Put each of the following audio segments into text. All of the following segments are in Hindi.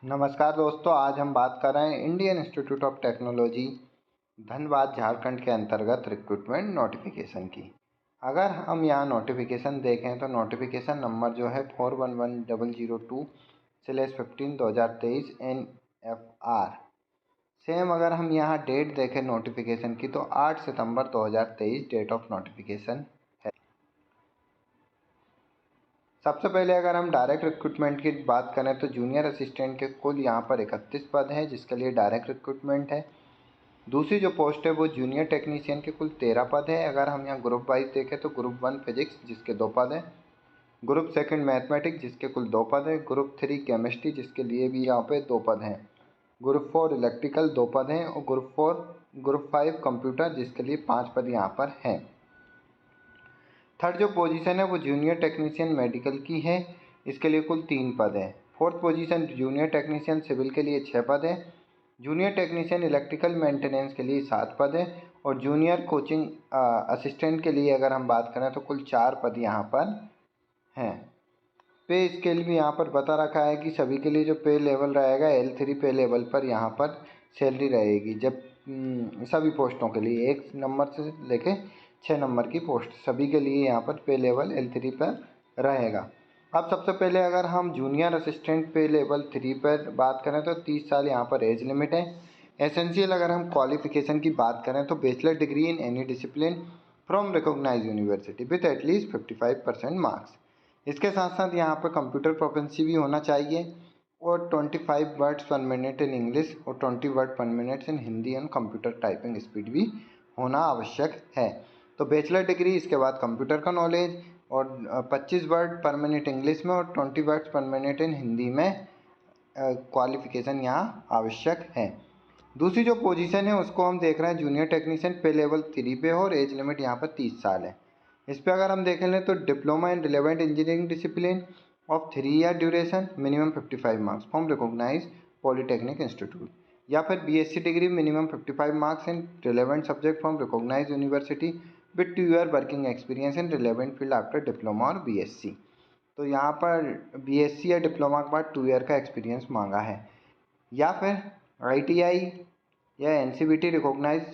नमस्कार दोस्तों, आज हम बात कर रहे हैं Indian institute of technology Dhanbad Jharkhand के अंतर्गत रिक्रूटमेंट नोटिफिकेशन की। अगर हम यहाँ नोटिफिकेशन देखें तो नोटिफिकेशन नंबर जो है 411002/15/2023 NFR। सेम अगर हम यहाँ डेट देखें नोटिफिकेशन की तो 8 सितंबर 2023 डेट ऑफ नोटिफिकेशन है। सबसे पहले अगर हम डायरेक्ट रिक्रूटमेंट की बात करें तो जूनियर असिस्टेंट के कुल यहाँ पर 31 पद हैं जिसके लिए डायरेक्ट रिक्रूटमेंट है। दूसरी जो पोस्ट है वो जूनियर टेक्नीशियन के कुल 13 पद है। अगर हम यहाँ ग्रुप वाइज देखें तो ग्रुप 1 फिजिक्स जिसके 2 पद हैं, ग्रुप सेकंड मैथमेटिक्स जिसके कुल 2 पद हैं, ग्रुप 3 केमिस्ट्री जिसके लिए भी यहाँ पे 2 पद हैं, ग्रुप 4 इलेक्ट्रिकल 2 पद हैं और ग्रुप 5 कंप्यूटर जिसके लिए 5 पद यहाँ पर हैं। थर्ड जो पोजीशन है वो जूनियर टेक्नीशियन मेडिकल की है, इसके लिए कुल 3 पद हैं। Fourth position junior technician civil के लिए 6 पद हैं, जूनियर टेक्नीशियन इलेक्ट्रिकल मेंटेनेंस के लिए 7 पद हैं और जूनियर कोचिंग असिस्टेंट के लिए अगर हम बात करें तो कुल 4 पद यहाँ पर हैं। पे स्केल भी यहाँ पर बता रखा है कि सभी के लिए जो पे लेवल रहेगा L3 पे लेवल पर यहाँ पर सैलरी रहेगी, जब सभी पोस्टों के लिए 1 नंबर से लेके 6 नंबर की पोस्ट सभी के लिए यहाँ पर पे लेवल L3 पर रहेगा। अब सबसे पहले अगर हम जूनियर असिस्टेंट पे लेवल 3 पर बात करें तो 30 साल यहाँ पर एज लिमिट है। एसेंशियल अगर हम क्वालिफिकेशन की बात करें तो bachelor degree in any discipline from recognise university with at least 55% marks. इसके साथ साथ यहाँ पर कंप्यूटर प्रोफेंसी भी होना चाहिए और 25 वर्ड्स पर मिनट इन इंग्लिश और 20 वर्ड पर minute in Hindi and computer typing speed भी होना आवश्यक है। तो बैचलर डिग्री, इसके बाद कंप्यूटर का नॉलेज और 25 वर्ड पर मिनट इंग्लिश में और 20 वर्ड्स पर मिनट इन हिंदी में क्वालिफिकेशन यहाँ आवश्यक है। दूसरी जो पोजीशन है उसको हम देख रहे हैं जूनियर टेक्नीशियन पे लेवल 3 पे हो और एज लिमिट यहाँ पर 30 साल है। इस पर अगर हम देख लें तो diploma in relevant engineering discipline of 3 year duration minimum 55 marks from recognise polytechnic institute, या फिर BSc degree minimum 55 marks in relevant subject from recognise university with 2 year working experience in relevant field after diploma और बीएससी। तो यहाँ पर बीएससी या डिप्लोमा के बाद 2 ईयर का एक्सपीरियंस मांगा है, या फिर आईटीआई या NCVT recognised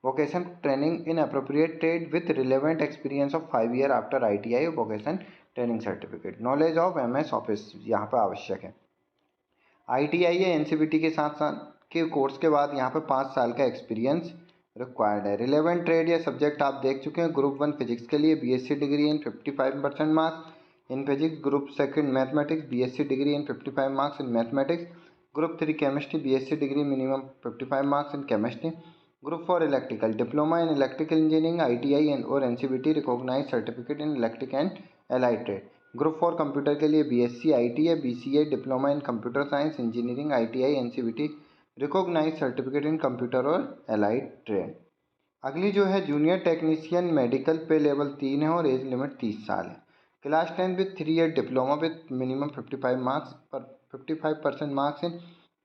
vocation training in appropriate trade with relevant experience of 5 year after ITI vocation training certificate. Knowledge of MS office यहाँ पर आवश्यक है। आईटीआई या एनसीबीटी के साथ साथ के कोर्स के बाद यहाँ पर 5 साल का एक्सपीरियंस रिक्वायर्ड है। रिलेवेंट ट्रेड या सब्जेक्ट आप देख चुके हैं। ग्रुप 1 फिजिक्स के लिए BSc degree in 55% marks in physics, group second mathematics BSc degree in 55 marks in mathematics, group 3 chemistry BSc degree minimum 55 marks in chemistry, group 4 electrical diploma in electrical engineering ITI and और NCVT recognise certificate in electric and allied trade, group 4 computer के लिए बीएससी आईटी या BCA diploma in computer science engineering ITI NCVT recognise certificate in computer और एलाइड ट्रेड। अगली जो है junior technician medical pay level 3 है और एज लिमिट 30 साल है। Class 10 with 3 year diploma with minimum 55 marks पर 55% marks in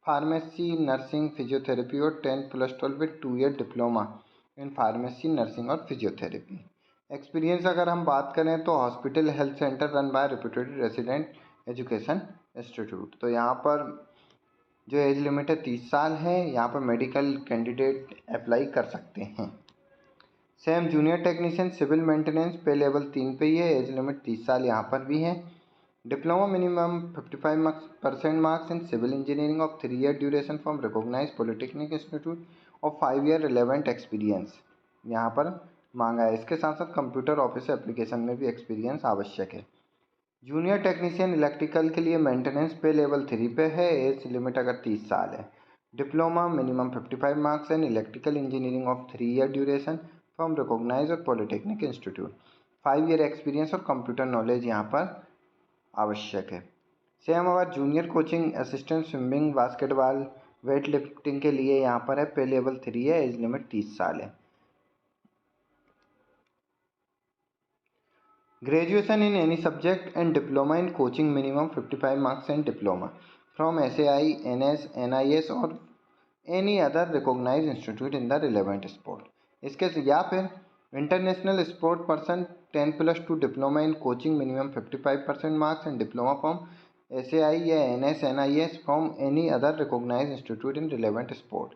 pharmacy nursing physiotherapy और 10+12 with 2 year diploma in pharmacy nursing और फिजियोथेरेपी। एक्सपीरियंस अगर हम बात करें तो hospital health centre run by reputed resident education institute. तो यहाँ पर जो एज लिमिट है 30 साल है। यहाँ पर मेडिकल कैंडिडेट अप्लाई कर सकते हैं। Same junior technician civil maintenance pay level 3 पे ही है, एज लिमिट 30 साल यहाँ पर भी है। Diploma minimum 55% marks in civil engineering of 3 year duration from recognise polytechnic institute और 5 ईयर रिलेवेंट एक्सपीरियंस यहाँ पर मांगा है। इसके साथ साथ कंप्यूटर ऑफिस एप्लीकेशन में भी एक्सपीरियंस आवश्यक है। जूनियर टेक्नीशियन इलेक्ट्रिकल के लिए मेंटेनेंस पे लेवल 3 पे है, एज लिमिट अगर 30 साल है। Diploma minimum 55 marks and electrical engineering of 3 year duration from recognise और पॉलिटेक्निक इंस्टीट्यूट, 5 ईयर एक्सपीरियंस और कंप्यूटर नॉलेज यहाँ पर आवश्यक है। सेम अगर junior coaching assistant swimming basketball weight lifting के लिए यहाँ पर है, पे लेवल 3 है, एज लिमिट 30 साल है। Graduation in any subject and diploma in coaching minimum 55 marks and diploma from SAI NS NIS और any other recognise institute in the relevant sport. इसके या फिर international sport person 10+2 diploma in coaching minimum 55% marks and diploma from SAI या NSNIS from any other recognised institute in relevant sport.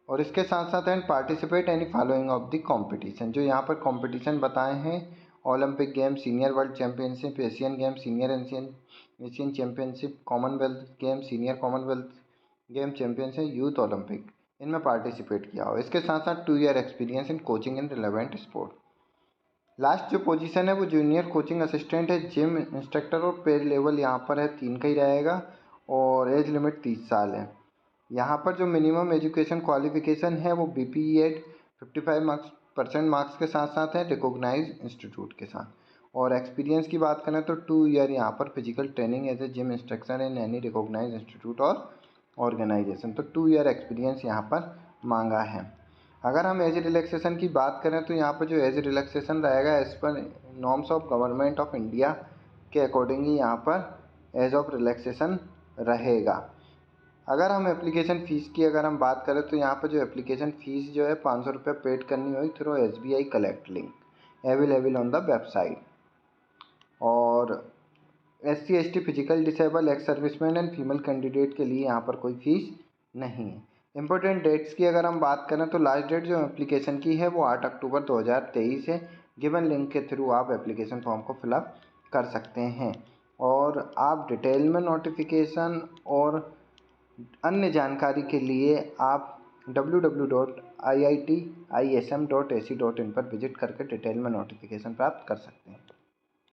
और इसके साथ साथ and participate any following of the competition, जो यहाँ पर कॉम्पिटिशन बताए हैं: Olympic game, senior world championship, Asian game, senior Asian championship, Commonwealth game, senior Commonwealth game championship, youth Olympic, इनमें पार्टिसिपेट किया हो। इसके साथ साथ 2 year experience in coaching in relevant sport. Last जो पोजीशन है वो जूनियर कोचिंग असिस्टेंट है, जिम इंस्ट्रक्टर, और पे लेवल यहाँ पर है 3 का ही रहेगा, और एज लिमिट 30 साल है। यहाँ पर जो मिनिमम एजुकेशन क्वालिफिकेशन है वो BPEd 55% मार्क्स के साथ साथ है, रिकॉग्नाइज इंस्टीट्यूट के साथ। और एक्सपीरियंस की बात करें तो 2 ईयर यहाँ पर physical training as a gym instructor in any recognise institute और ऑर्गेनाइजेशन, तो 2 ईयर एक्सपीरियंस यहाँ पर मांगा है। अगर हम एज रिलैक्सेशन की बात करें तो यहाँ पर जो एज रिलैक्सेशन रहेगा as per norms of government of India के अकॉर्डिंग ही यहाँ पर एज ऑफ रिलैक्सेशन रहेगा। अगर हम एप्लीकेशन फ़ीस की अगर हम बात करें तो यहाँ पर जो एप्लीकेशन फ़ीस जो है 500 रुपये पेड करनी होगी through SBI collect link available on the website. और SC/ST, physical disable, ex serviceman and female candidate के लिए यहाँ पर कोई फ़ीस नहीं है। इंपॉर्टेंट डेट्स की अगर हम बात करें तो लास्ट डेट जो एप्लीकेशन की है वो 8 अक्टूबर 2023 है। गिवन लिंक के थ्रू आप एप्लीकेशन फॉर्म को फिलअप कर सकते हैं। और आप डिटेल में नोटिफिकेशन और अन्य जानकारी के लिए आप www.iitism.ac.in पर विजिट करके डिटेल में नोटिफिकेशन प्राप्त कर सकते हैं।